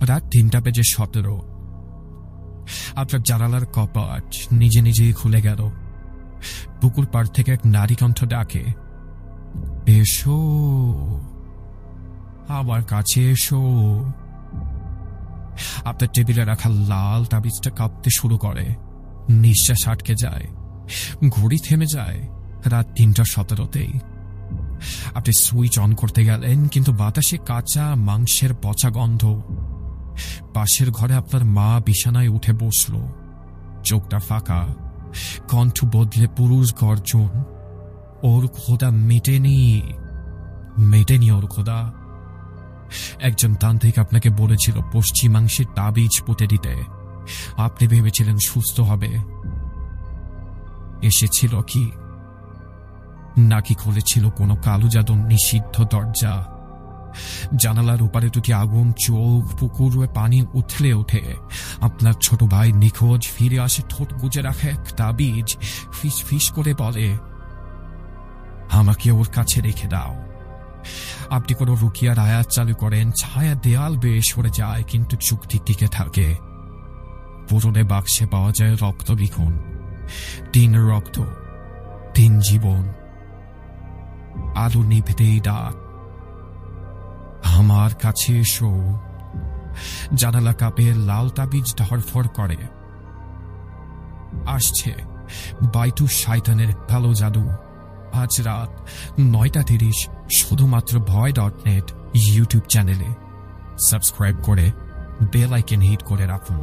রাত 3:17। আপনার জানালার কপাট নিজে নিজেই খুলে গেল। পুকুর পাড় থেকে এক নারী কণ্ঠ ডাকে, এসো, আমার কাছে এসো। আপনার টেবিলে রাখা লাল তাবিজটা কাঁপতে শুরু করে, নিঃশ্বাস আটকে যায়, ঘড়ি থেমে যায় রাত 3:17। আপনি সুইচ অন করতে গেলেন, কিন্তু বাতাসে কাঁচা মাংসের পচা গন্ধ। পাশের ঘরে আপনার মা বিছানায় উঠে বসল, চোখটা ফাঁকা, কণ্ঠ বদলে পুরুষ গর্জন, ওর খোদা মেটেনি ওর খোদা। একজন তান্ত্রিক আপনাকে বলেছিল পশ্চিমাংশের তাবিজ পুঁতে দিতে। আপনি ভেবেছিলেন সুস্থ হবে। এসেছিল কি, নাকি খুলেছিল কোনো কালো জাদুর নিষিদ্ধ দরজা? জানালার ওপারে দুটি আগুন চোখ, পুকুরে পানি উথলে ওঠে। আপনার ছোট ভাই নিখোঁজ ফিরে আসে, ঠোঁট গুজে রাখা এক তাবিজ ফিস ফিস করে বলে, আমাকে ওর কাছে রেখে দাও। আপনি কোনো রুকিয়ার আয়াত চালু করেন, ছায়া দেয়াল বেয়ে সরে যায়, কিন্তু চুক্তি টিকে থাকে। পুরনে বাক্সে পাওয়া যায় রক্ত লিখন, 3 রক্ত, 3 জীবন। আলো নিভতেই ডাক, আমার কাছে এসো। জানালা কাঁপে, লাল তাবিজ ধরফর করে। আসছে বাইটু শয়তানের ভালো জাদু, আজ রাত 9:30 শুধুমাত্র ভয়.net ইউটিউব চ্যানেলে। সাবস্ক্রাইব করে বেল আইকন হিট করে রাখুন।